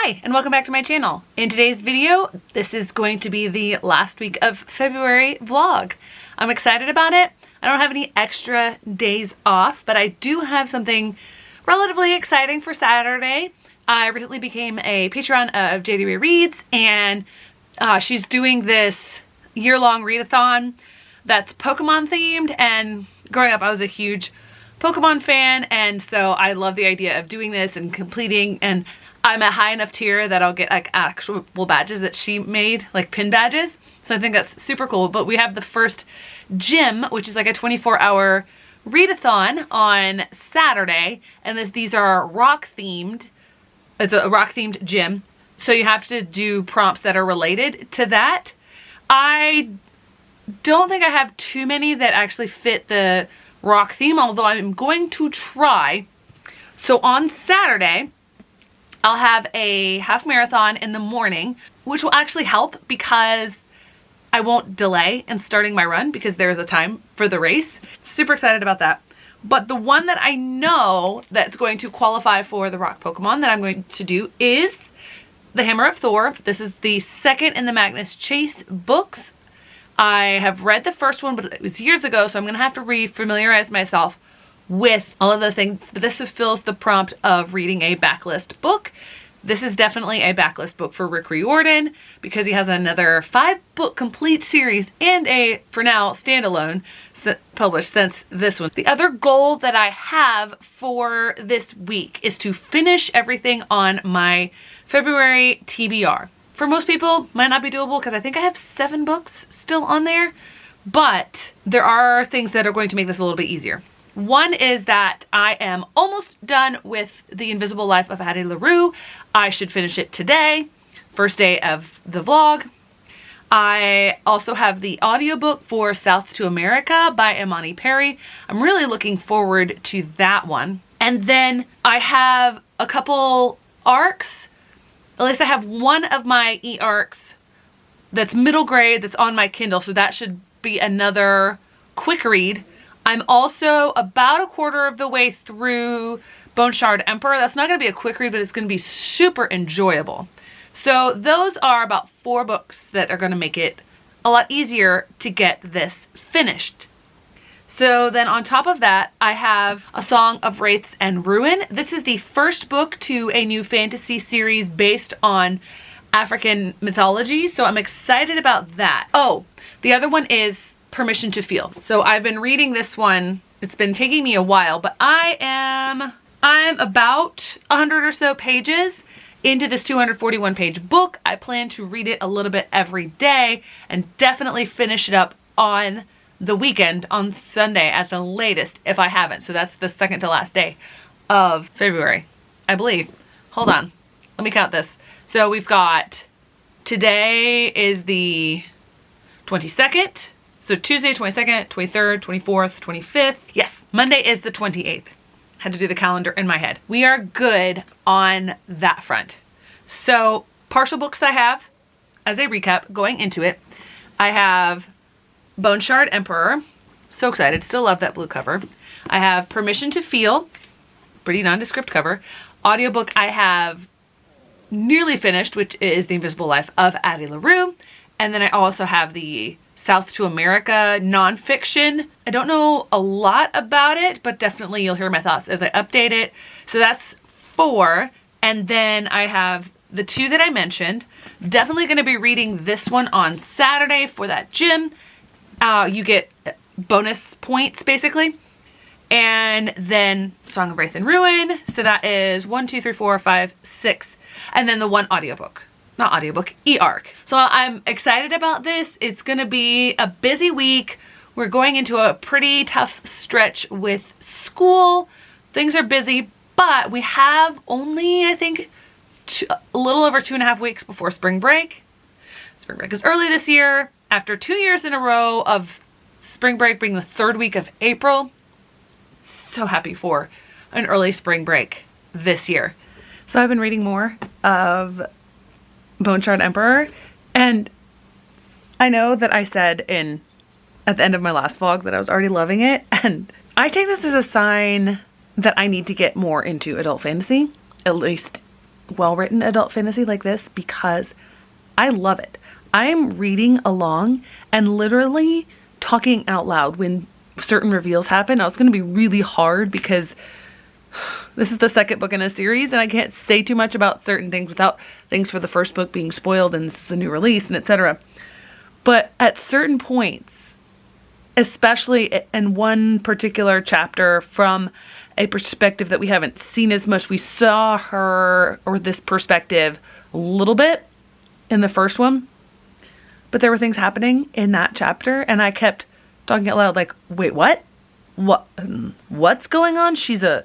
Hi, and welcome back to my channel. In today's video, this is going to be the last week of February vlog. I'm excited about it. I don't have any extra days off, but I do have something relatively exciting for Saturday. I recently became a patron of jadeyraereads, and she's doing this year-long readathon that's Pokemon themed, and growing up I was a huge Pokemon fan, and so I love the idea of doing this and completing, and I'm a high enough tier that I'll get like actual badges that she made, like pin badges. So I think that's super cool. But we have the first gym, which is like a 24-hour readathon on Saturday. And these are rock themed. It's a rock themed gym. So you have to do prompts that are related to that. I don't think I have too many that actually fit the rock theme, although I'm going to try. So on Saturday, I'll have a half marathon in the morning, which will actually help because I won't delay in starting my run because there's a time for the race. Super excited about that. But the one that I know that's going to qualify for the rock Pokemon that I'm going to do is the Hammer of Thor. This is the second in the Magnus Chase books. I have read the first one, but it was years ago, so I'm gonna have to re-familiarize myself with all of those things. But this fulfills the prompt of reading a backlist book. This is definitely a backlist book for Rick Riordan because he has another 5-book complete series and a, for now, standalone published since this one. The other goal that I have for this week is to finish everything on my February TBR. For most people, might not be doable because I think I have 7 books still on there, but there are things that are going to make this a little bit easier. One is that I am almost done with The Invisible Life of Addie LaRue. I should finish it today, first day of the vlog. I also have the audiobook for South to America by Imani Perry. I'm really looking forward to that one. And then I have a couple arcs. At least I have one of my e-arcs that's middle grade that's on my Kindle, so that should be another quick read. I'm also about a quarter of the way through Bone Shard Emperor. That's not going to be a quick read, but it's going to be super enjoyable. So those are about 4 books that are going to make it a lot easier to get this finished. So then on top of that, I have A Song of Wraiths and Ruin. This is the first book to a new fantasy series based on African mythology, so I'm excited about that. Oh, the other one is Permission to Feel. So I've been reading this one. It's been taking me a while, but I'm about 100 or so pages into this 241 page book. I plan to read it a little bit every day and definitely finish it up on the weekend on Sunday at the latest if I haven't. So that's the second to last day of February, I believe. Hold on, let me count this. So we've got, today is the 22nd. So Tuesday, 22nd, 23rd, 24th, 25th. Yes, Monday is the 28th. Had to do the calendar in my head. We are good on that front. So partial books that I have, as a recap, going into it, I have Bone Shard Emperor. So excited, still love that blue cover. I have Permission to Feel, pretty nondescript cover. Audiobook I have nearly finished, which is The Invisible Life of Addie LaRue. And then I also have the South to America nonfiction. I don't know a lot about it, but definitely you'll hear my thoughts as I update it. So that's 4. And then I have the 2 that I mentioned. Definitely going to be reading this one on Saturday for that gym. You get bonus points basically. And then Song of Wraith and Ruin. So that is 1, 2, 3, 4, 5, 6. And then the 1 audiobook. Not audiobook, e-arc. So I'm excited about this. It's gonna be a busy week. We're going into a pretty tough stretch with school. Things are busy, but we have only, I think, a little over 2.5 weeks before spring break. Spring break is early this year. After 2 years in a row of spring break being the 3rd week of April, so happy for an early spring break this year. So I've been reading more of Bone Shard Emperor, and I know that I said at the end of my last vlog that I was already loving it, and I take this as a sign that I need to get more into adult fantasy, at least well-written adult fantasy like this because I love it. I am reading along and literally talking out loud when certain reveals happen. Now, it's going to be really hard because this is the second book in a series and I can't say too much about certain things without things for the first book being spoiled, and this is a new release and etc. But at certain points, especially in one particular chapter from a perspective that we haven't seen as much, we saw her, or this perspective, a little bit in the first one, but there were things happening in that chapter and I kept talking out loud like, wait, what's going on? She's a,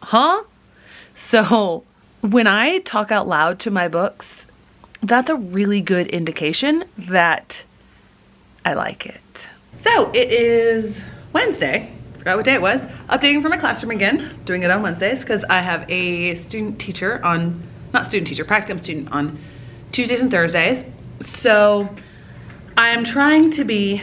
huh? So when I talk out loud to my books, that's a really good indication that I like it. So it is Wednesday. Forgot what day it was. Updating for my classroom again. Doing it on Wednesdays because I have a practicum student on Tuesdays and Thursdays. So I'm trying to be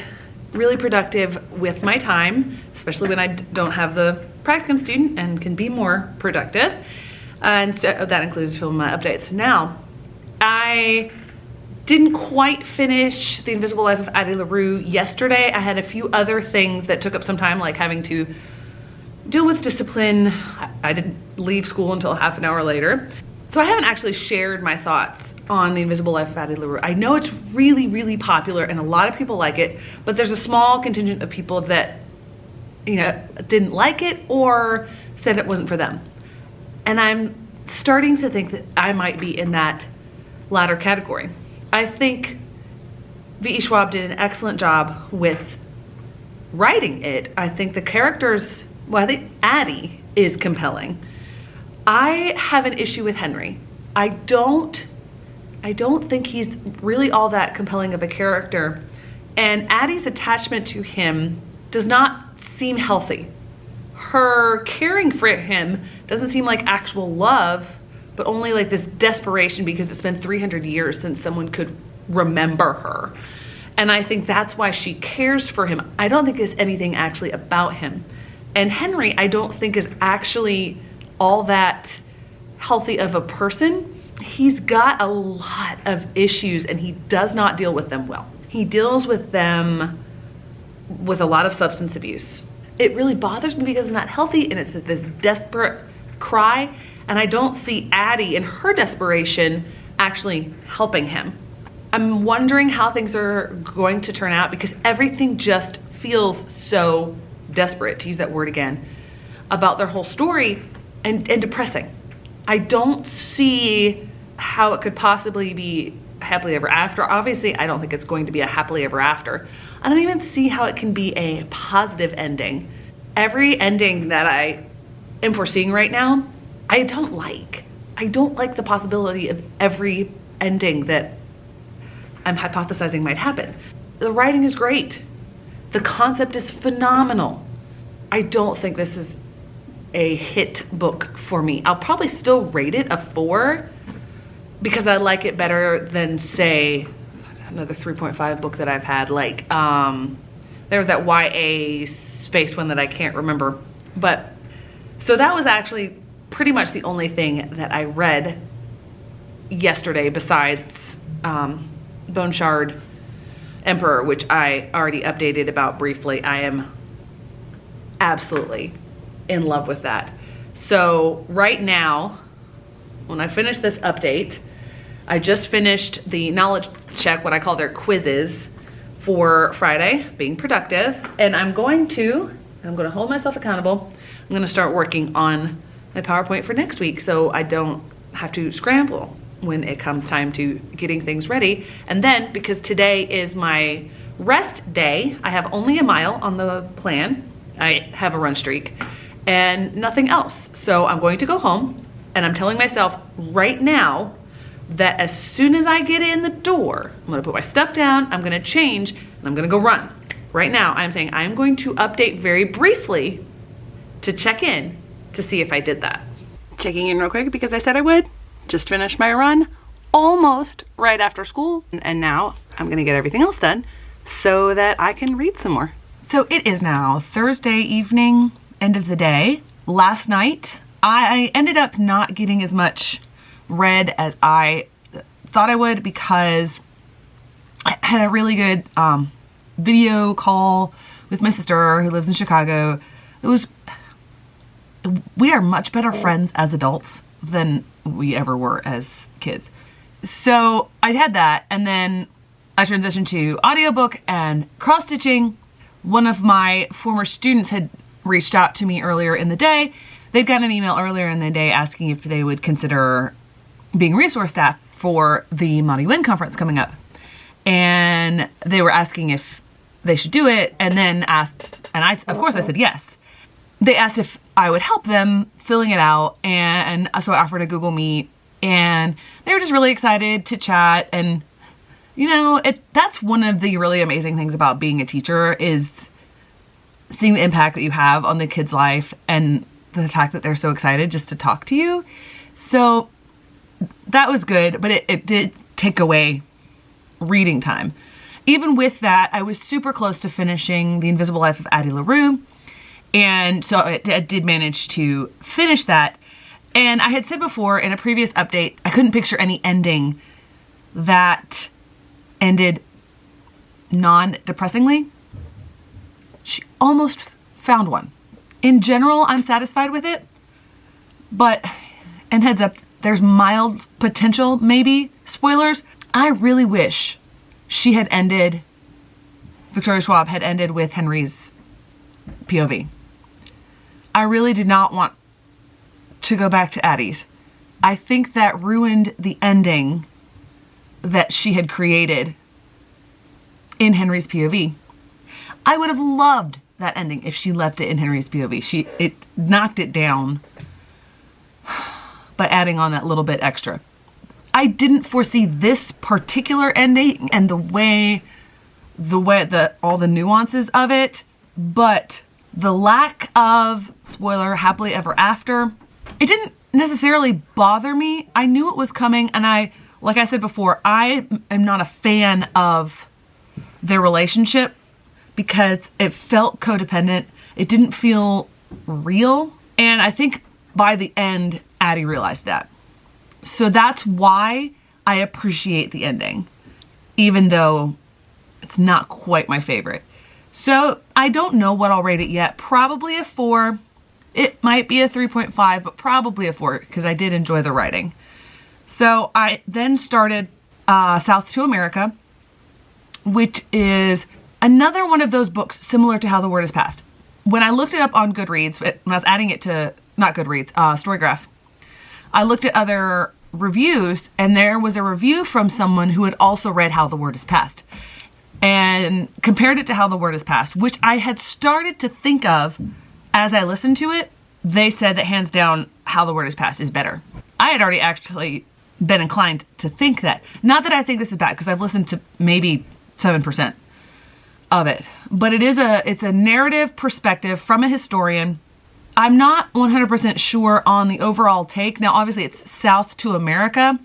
really productive with my time, especially when I don't have the practicum student, and can be more productive. And so that includes filming my updates. Now, I didn't quite finish The Invisible Life of Addie LaRue yesterday. I had a few other things that took up some time, like having to deal with discipline. I didn't leave school until half an hour later. So I haven't actually shared my thoughts on The Invisible Life of Addie LaRue. I know it's really, really popular and a lot of people like it, but there's a small contingent of people that, you know, didn't like it or said it wasn't for them. And I'm starting to think that I might be in that latter category. I think V.E. Schwab did an excellent job with writing it. I think the characters, well, I think Addie is compelling. I have an issue with Henry. I don't think he's really all that compelling of a character, and Addie's attachment to him does not seem healthy. Her caring for him doesn't seem like actual love, but only like this desperation because it's been 300 years since someone could remember her. And I think that's why she cares for him. I don't think there's anything actually about him. And Henry, I don't think is actually all that healthy of a person. He's got a lot of issues and he does not deal with them well. He deals with them with a lot of substance abuse. It really bothers me because it's not healthy and it's this desperate cry, and I don't see Addie in her desperation actually helping him. I'm wondering how things are going to turn out because everything just feels so desperate, to use that word again, about their whole story. And depressing. I don't see how it could possibly be happily ever after. Obviously, I don't think it's going to be a happily ever after. I don't even see how it can be a positive ending. Every ending that I am foreseeing right now, I don't like. I don't like the possibility of every ending that I'm hypothesizing might happen. The writing is great. The concept is phenomenal. I don't think this is a hit book for me. I'll probably still rate it a 4 because I like it better than, say, another 3.5 book that I've had. Like, there was that YA space one that I can't remember. But, so that was actually pretty much the only thing that I read yesterday besides Bone Shard Emperor, which I already updated about briefly. I am absolutely in love with that. So right now, when I finish this update, I just finished the knowledge check, what I call their quizzes for Friday, being productive, and I'm going to hold myself accountable. I'm gonna start working on my PowerPoint for next week so I don't have to scramble when it comes time to getting things ready. And then, because today is my rest day, I have only a mile on the plan. I have a run streak and nothing else. So I'm going to go home and I'm telling myself right now that as soon as I get in the door, I'm gonna put my stuff down, I'm gonna change, and I'm gonna go run. Right now, I'm saying I'm going to update very briefly to check in to see if I did that. Checking in real quick because I said I would. Just finished my run almost right after school, and now I'm gonna get everything else done so that I can read some more. So it is now Thursday evening, end of the day. Last night, I ended up not getting as much read as I thought I would, because I had a really good video call with my sister who lives in Chicago. We are much better friends as adults than we ever were as kids. So I had that, and then I transitioned to audiobook and cross-stitching. One of my former students had reached out to me earlier in the day. They'd gotten an email earlier in the day asking if they would consider being resource staff for the Mighty Wind conference coming up. And they were asking if they should do it, and then asked, and of course I said yes. They asked if I would help them filling it out, and so I offered a Google Meet, and they were just really excited to chat. And you know, that's one of the really amazing things about being a teacher, is seeing the impact that you have on the kid's life and the fact that they're so excited just to talk to you. So that was good, but it did take away reading time. Even with that, I was super close to finishing The Invisible Life of Addie LaRue, and so I did manage to finish that. And I had said before in a previous update, I couldn't picture any ending that ended non-depressingly. She almost found one. In general, I'm satisfied with it, but, and heads up, there's mild potential, maybe, spoilers. I really wish she had ended, Victoria Schwab had ended with Henry's POV. I really did not want to go back to Addie's. I think that ruined the ending that she had created in Henry's POV. I would have loved that ending if she left it in Henry's POV. It knocked it down by adding on that little bit extra. I didn't foresee this particular ending and the way all the nuances of it, but the lack of, spoiler, happily ever after, it didn't necessarily bother me. I knew it was coming, and like I said before, I am not a fan of their relationship because it felt codependent. It didn't feel real, and I think by the end, Addie realized that. So that's why I appreciate the ending, even though it's not quite my favorite. So I don't know what I'll rate it yet. Probably a 4. It might be a 3.5, but probably a 4 because I did enjoy the writing. So I then started South to America, which is another one of those books similar to How the Word Is Passed. When I looked it up on Goodreads, when I was adding it to, not Goodreads, Storygraph, I looked at other reviews, and there was a review from someone who had also read How the Word Is Passed and compared it to How the Word Is Passed, which I had started to think of as I listened to it. They said that hands down, How the Word Is Passed is better. I had already actually been inclined to think that. Not that I think this is bad, because I've listened to maybe 7% of it, but it's a narrative perspective from a historian. I'm not 100% sure on the overall take. Now, obviously, it's South to America,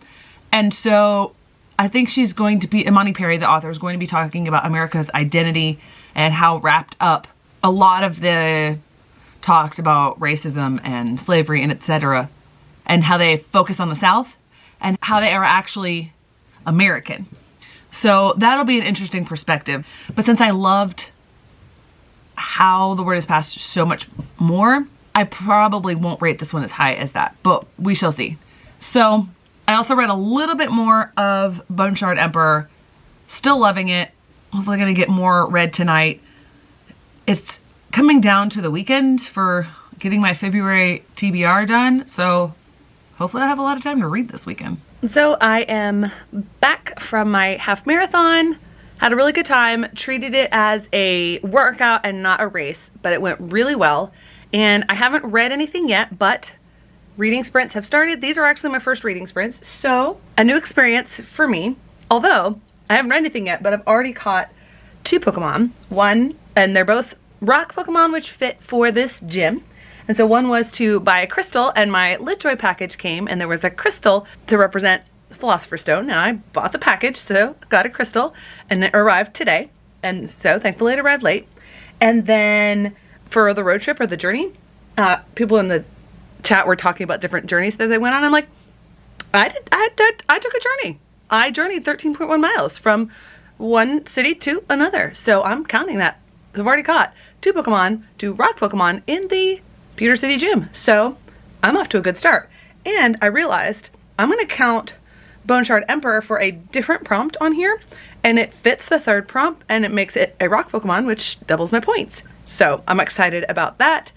and so I think she's going to be, Imani Perry, the author, is going to be talking about America's identity and how wrapped up a lot of the talks about racism and slavery and etc., and how they focus on the South and how they are actually American. So that'll be an interesting perspective. But since I loved How the Word Is Passed so much more, I probably won't rate this one as high as that, but we shall see. So I also read a little bit more of Bone Shard Emperor. Still loving it. Hopefully gonna get more read tonight. It's coming down to the weekend for getting my February TBR done, so hopefully I have a lot of time to read this weekend. So I am back from my half marathon. Had a really good time. Treated it as a workout and not a race, but it went really well. And I haven't read anything yet, but reading sprints have started. These are actually my first reading sprints, so a new experience for me. Although I haven't read anything yet, but I've already caught 2 Pokemon. One, and they're both rock Pokemon, which fit for this gym. And so one was to buy a crystal, and my LitJoy package came, and there was a crystal to represent the Philosopher's Stone. And I bought the package, so got a crystal, and it arrived today. And so thankfully it arrived late. And then for the road trip or the journey, people in the chat were talking about different journeys that they went on. I'm like, I took a journey. I journeyed 13.1 miles from one city to another. So I'm counting that. I've already caught 2 Pokemon, 2 rock Pokemon in the Pewter City gym. So I'm off to a good start. And I realized I'm gonna count Bone Shard Emperor for a different prompt on here, and it fits the 3rd prompt and it makes it a rock Pokemon, which doubles my points. So I'm excited about that.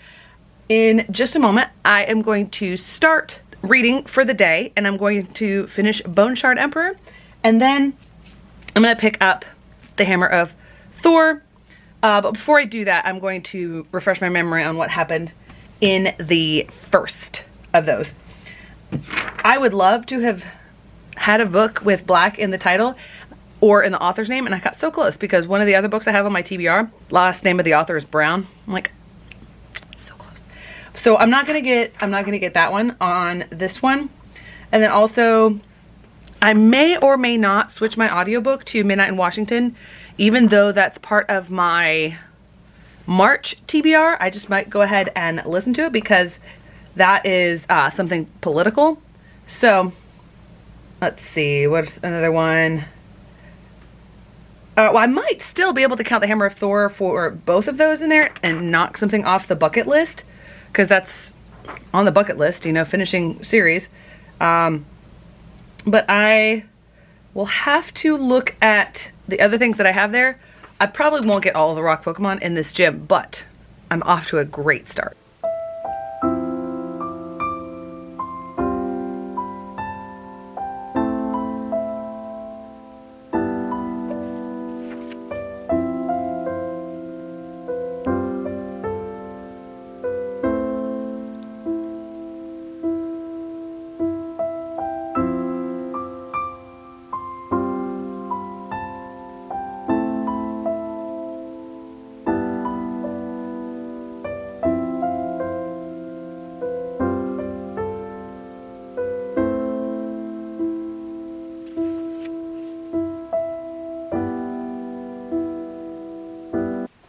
In just a moment, I am going to start reading for the day, and I'm going to finish Bone Shard Emperor, and then I'm gonna pick up the Hammer of Thor. But before I do that, I'm going to refresh my memory on what happened in the first of those. I would love to have had a book with black in the title or in the author's name, and I got so close because one of the other books I have on my TBR, last name of the author is Brown. I'm like, so close. So I'm not gonna get that one on this one. And then also, I may or may not switch my audiobook to Midnight in Washington, even though that's part of my March TBR. I just might go ahead and listen to it because that is something political. So let's see, what's another one? Well, I might still be able to count the Hammer of Thor for both of those in there and knock something off the bucket list, because that's on the bucket list, you know, finishing series. But I will have to look at the other things that I have there. I probably won't get all of the rock Pokemon in this gym, but I'm off to a great start.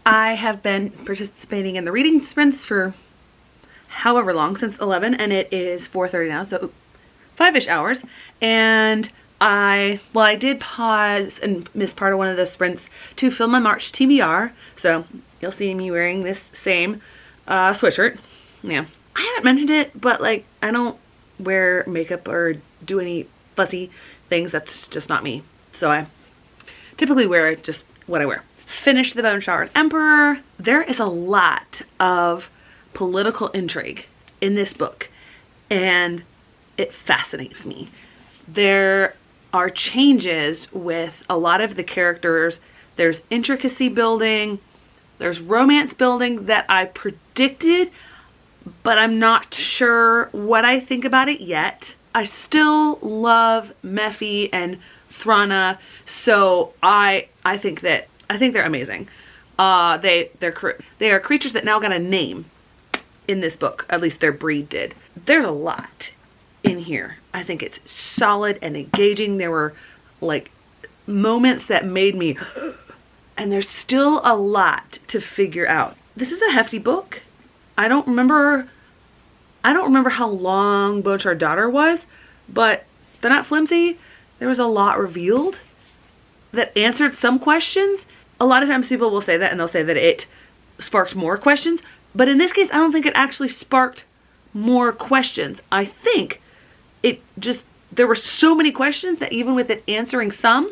I have been participating in the reading sprints for however long, since 11, and it is 4:30 now, so 5-ish hours. And I did pause and miss part of one of those sprints to film my March TBR, so you'll see me wearing this same sweatshirt. Yeah, I haven't mentioned it, but like, I don't wear makeup or do any fussy things. That's just not me. So I typically wear just what I wear. Finished the Bone Shard Emperor. There is a lot of political intrigue in this book, and it fascinates me. There are changes with a lot of the characters. There's intricacy building, there's romance building that I predicted, but I'm not sure what I think about it yet. I still love Mephi and Thrana, so I think they're amazing. They are creatures that now got a name in this book. At least their breed did. There's a lot in here. I think it's solid and engaging. There were like moments that made me, and there's still a lot to figure out. This is a hefty book. I don't remember how long Bone Shard Daughter was, but they're not flimsy. There was a lot revealed that answered some questions. A lot of times people will say that, and they'll say that it sparked more questions, but in this case, I don't think it actually sparked more questions. I think it just, there were so many questions that even with it answering some,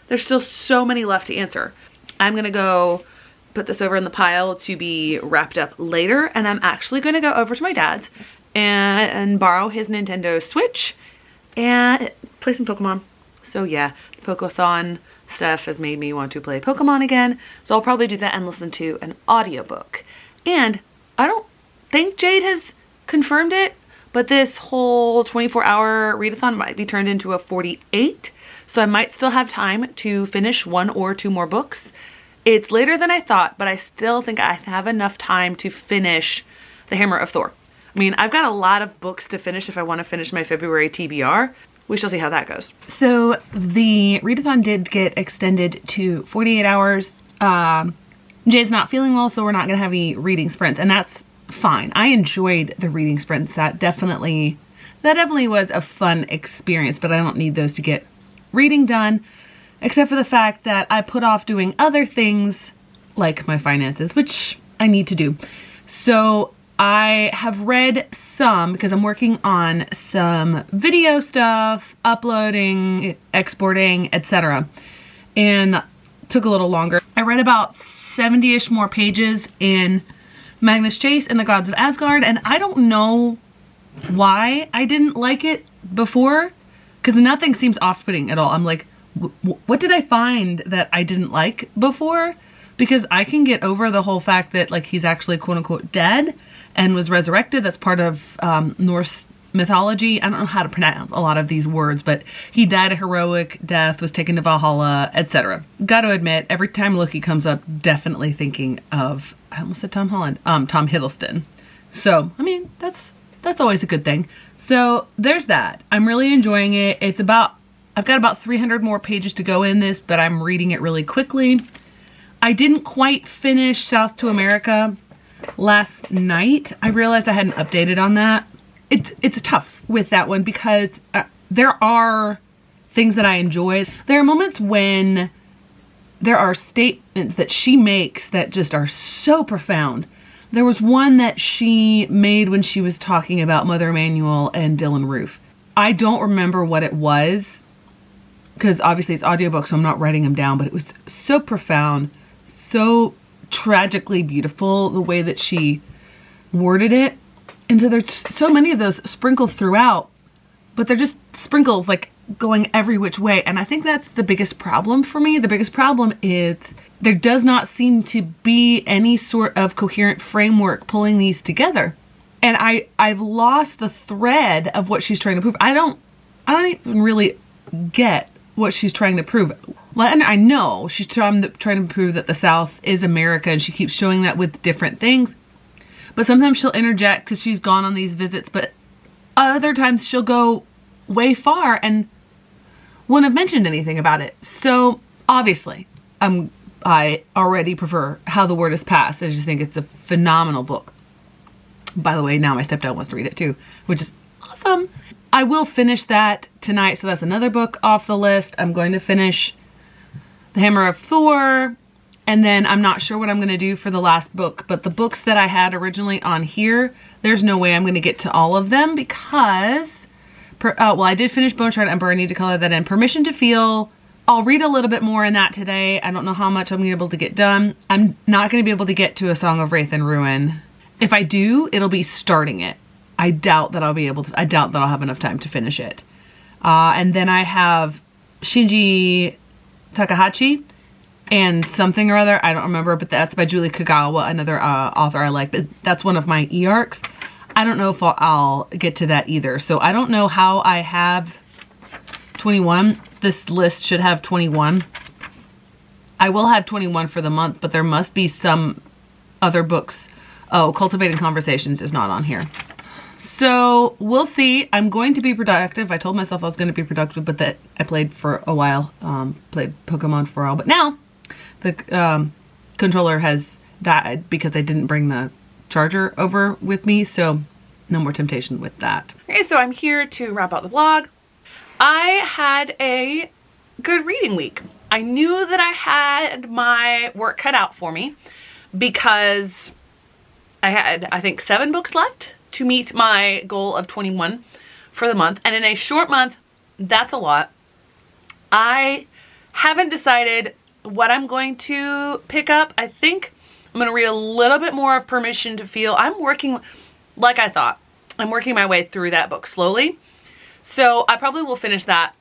there's still so many left to answer. I'm gonna go put this over in the pile to be wrapped up later, and I'm actually gonna go over to my dad's and borrow his Nintendo Switch and play some Pokemon. So yeah, the pokethon stuff has made me want to play Pokemon again, so I'll probably do that and listen to an audiobook. And I don't think Jade has confirmed it, but this whole 24-hour readathon might be turned into a 48, so I might still have time to finish 1 or 2 more books. It's later than I thought, but I still think I have enough time to finish the Hammer of Thor. I mean, I've got a lot of books to finish if I want to finish my February TBR. We shall see how that goes. So the readathon did get extended to 48 hours. Jay's not feeling well, so we're not gonna have any reading sprints, and that's fine. I enjoyed the reading sprints. That definitely that definitely was a fun experience, but I don't need those to get reading done, except for the fact that I put off doing other things like my finances, which I need to do. So I have read some because I'm working on some video stuff, uploading, exporting, etc. And took a little longer. I read about 70-ish more pages in Magnus Chase and the Gods of Asgard, and I don't know why I didn't like it before, because nothing seems off-putting at all. I'm like, what did I find that I didn't like before? Because I can get over the whole fact that like he's actually quote-unquote dead and was resurrected. That's part of Norse mythology. I don't know how to pronounce a lot of these words, but he died a heroic death, was taken to Valhalla, etc. Got to admit, every time Loki comes up, definitely thinking of, I almost said Tom Holland, Tom Hiddleston. So, I mean, that's always a good thing. So there's that. I'm really enjoying it. I've got about 300 more pages to go in this, but I'm reading it really quickly. I didn't quite finish South to America last night. I realized I hadn't updated on that. It's tough with that one because there are things that I enjoy. There are moments when there are statements that she makes that just are so profound. There was one that she made when she was talking about Mother Emanuel and Dylan Roof. I don't remember what it was because obviously it's audiobook, so I'm not writing them down, but it was so profound, so tragically beautiful the way that she worded it. And so there's so many of those sprinkled throughout, but they're just sprinkles like going every which way. And I think that's the biggest problem for me. The biggest problem is there does not seem to be any sort of coherent framework pulling these together. And I've lost the thread of what she's trying to prove. I don't even really get what she's trying to prove. And I know she's trying to prove that the South is America, and she keeps showing that with different things. But sometimes she'll interject because she's gone on these visits, but other times she'll go way far and wouldn't have mentioned anything about it. So obviously, I already prefer How the Word is Passed. I just think it's a phenomenal book. By the way, now my stepdad wants to read it too, which is awesome. I will finish that tonight, so that's another book off the list. I'm going to finish The Hammer of Thor, and then I'm not sure what I'm going to do for the last book, but the books that I had originally on here, there's no way I'm going to get to all of them because, well, I did finish Bone Shard Emperor. I need to color that in. Permission to Feel, I'll read a little bit more in that today. I don't know how much I'm going to be able to get done. I'm not going to be able to get to A Song of Wraith and Ruin. If I do, it'll be starting it. I doubt that I'll have enough time to finish it. And then I have Shinji Takahashi and something or other, I don't remember, but that's by Julie Kagawa, another author I like. But that's one of my e-arcs. I don't know if I'll get to that either. So I don't know how I have 21. This list should have 21. I will have 21 for the month, but there must be some other books. Oh, Cultivating Conversations is not on here. So we'll see. I'm going to be productive. I told myself I was going to be productive, but that I played for a while, played Pokemon for a while. But now the controller has died because I didn't bring the charger over with me. So no more temptation with that. Okay, so I'm here to wrap out the vlog. I had a good reading week. I knew that I had my work cut out for me because I had, I think, 7 books left to meet my goal of 21 for the month. And in a short month, that's a lot. I haven't decided what I'm going to pick up. I think I'm going to read a little bit more of Permission to Feel. I'm working, like I thought, I'm working my way through that book slowly. So I probably will finish that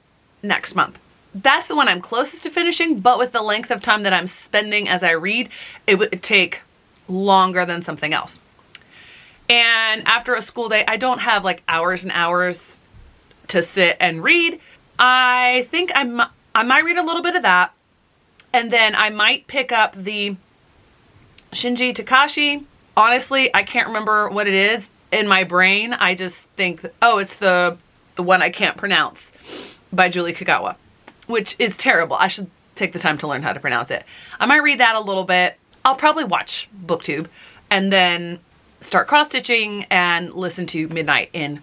next month. That's the one I'm closest to finishing, but with the length of time that I'm spending as I read, it would take longer than something else. And after a school day, I don't have like hours and hours to sit and read. I think I might read a little bit of that. And then I might pick up the Shinji Takahashi. Honestly, I can't remember what it is in my brain. I just think, oh, it's the one I can't pronounce by Julie Kagawa, which is terrible. I should take the time to learn how to pronounce it. I might read that a little bit. I'll probably watch BookTube and then start cross-stitching and listen to Midnight in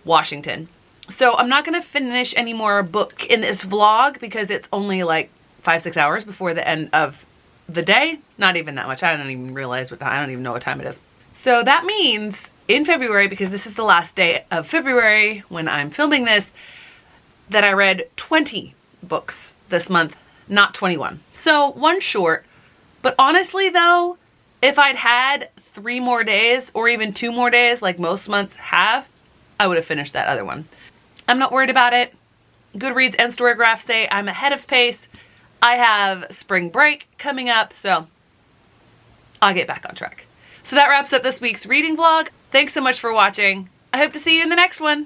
Washington. So I'm not gonna finish any more book in this vlog because it's only like 5-6 hours before the end of the day. Not even that much. I don't even realize I don't even know what time it is. So that means in February, because this is the last day of February when I'm filming this, that I read 20 books this month, not 21. So one short. But honestly though, if I'd had 3 more days or even 2 more days like most months have, I would have finished that other one. I'm not worried about it. Goodreads and Storygraph say I'm ahead of pace. I have spring break coming up, so I'll get back on track. So that wraps up this week's reading vlog. Thanks so much for watching. I hope to see you in the next one.